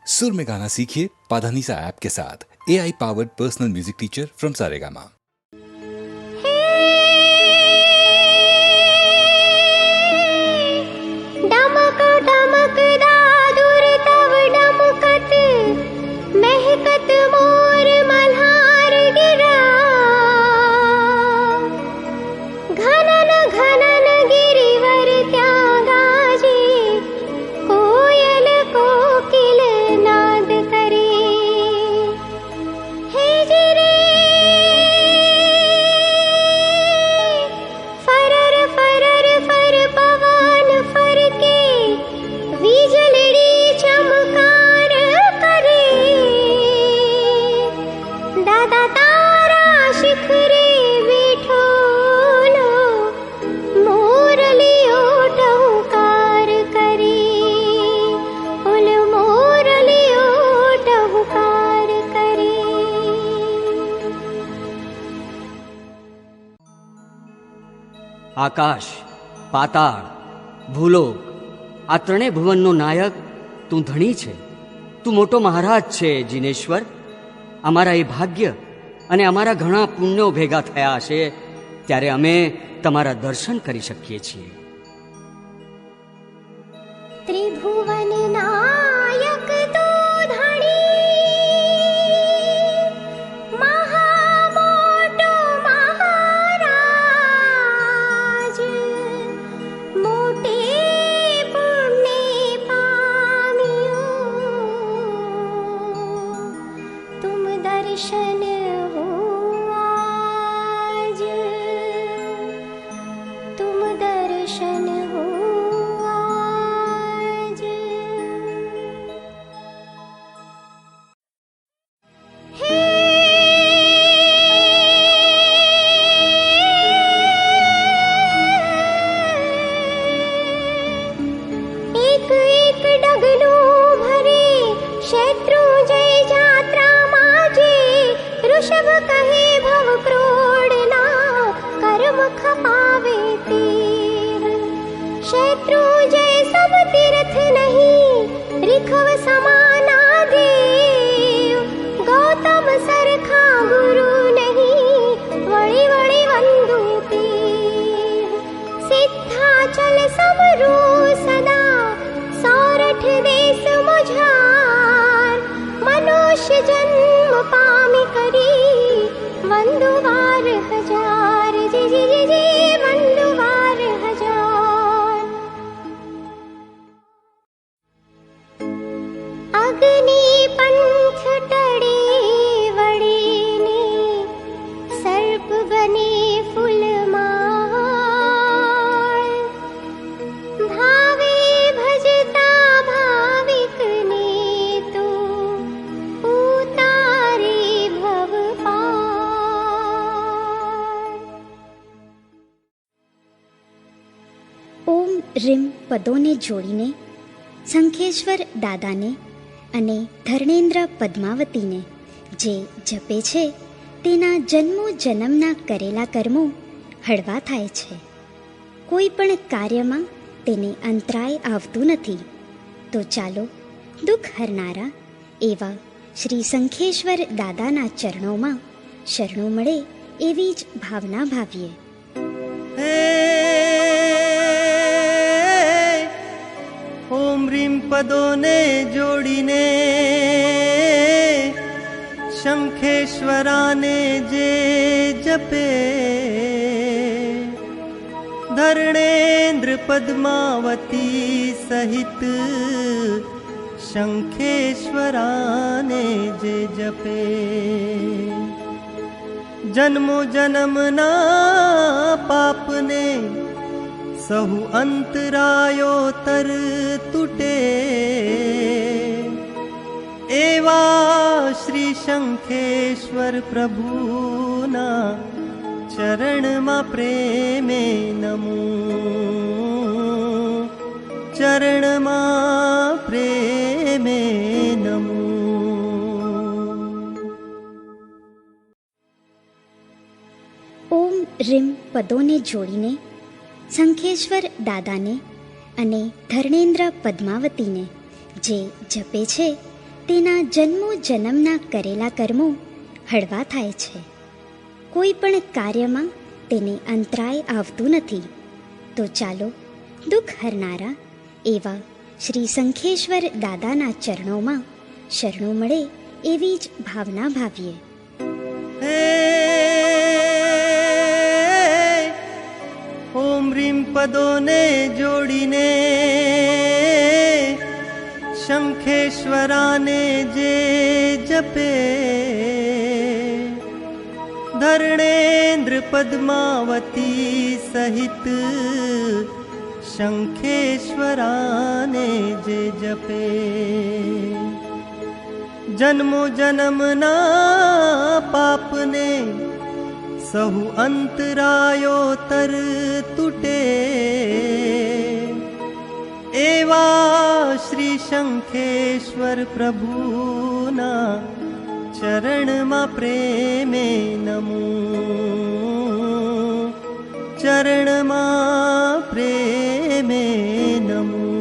सुर में गाना सीखिए पाधानीसा ऐप के साथ। AI powered personal music teacher from Saregama. डमक डमक दादुर तव डमकत महकत मोर मल्हार गिरा। घनन घनन गिरिवर त्यागाजी कोयल कोकिल नाद करे। हे जिरे फरर फरर फर पवन फर के वीजलड़ी चमकार करे। दादा तारा शिखरे बैठोलो मोरलियो टहुकार करे। उल मोरलियो टहुकार करे। આકાશ, પાતાળ, ભૂલોક આ ત્રણેય ભુવનનો નાયક તું ધણી છે. તું મોટો મહારાજ છે જીનેશ્વર. અમારા એ ભાગ્ય અને અમારા ઘણા પુણ્યો ભેગા થયા છે ત્યારે અમે તમારા દર્શન કરી શકીએ છીએ. त्रिभुवन नायक तो धणी महामोटो महाराज। मोटे पुण्य पाम्यो तुम दर्शन हो आज। तुम दर्शन हो आज। हे एक एक डगलू भरे शत्रुंजय जात्रा माजे। ऋषभ कहे भव क्रोडना कर्म खपावे तीर। शत्रुंजय सब तीर्थ नहीं रिखव समाना देव। गौतम सरखा गुरु नहीं वळी वळी वंदू तीर। सिद्धाचल समरू सदा सौरठ देश मुझार। मनुष्य जन्म पामी करी वंदुवार हजार। जी जी जी जी वंदुवार हजार। अग्नि पंथ टड़े वड़े ने सर्प बने फूलमाल। भावे भजता भाविक ने तो उतारे भव पार। ઓમ રીમ પદોને જોડીને શંખેશ્વર દાદાને અને ધર્ણેન્દ્ર પદ્માવતીને જે જપે છે તેના જન્મો જન્મના કરેલા કર્મો હળવા થાય છે. કોઈ પણ કાર્યમાં તેને અંતરાય આવતું નથી. તો ચાલો દુઃખ હરનારા એવા શ્રી શંખેશ્વર દાદાના ચરણોમાં શરણો મળે એવી જ ભાવના ભાવીએ. ઓમ રીમ પદોને જોડીને શંખેશ્વરાને જે જપે. ધર્ણેન્દ્ર પદ્માવતી સહિત શંખેશ્વરાને જે જપે. જન્મો જન્મના પાપને સહુ અંતરાયો તર તૂટે. એવા શ્રી શંખેશ્વર પ્રભુના ચરણમાં પ્રેમે નમો. ચરણમાં પ્રેમે નમો. ઓમ રીમ પદોને જોડીને શંખેશ્વર દાદાને અને ધર્ણેન્દ્ર પદ્માવતીને જે જપે છે તેના જન્મો જન્મના કરેલા કર્મો હળવા થાય છે. કોઈ પણ કાર્યમાં તેને અંતરાય આવતું નથી. તો ચાલો દુઃખ હરનારા એવા શ્રી શંખેશ્વર દાદાના ચરણોમાં શરણું મળે એવી જ ભાવના ભાવીએ. હે ઓમ રીમ પદોને જોડીને શંખેશ્વરાને જે જપે, ધર્ણેન્દ્ર પદ્માવતી સહિત શંખેશ્વરાને જે જપે, જન્મો જન્મના પાપને સહુ અંતરાયો તર તૂટે, એવા શ્રી શંખેશ્વર પ્રભુના ચરણમાં પ્રેમે નમું, ચરણમાં પ્રેમે નમું.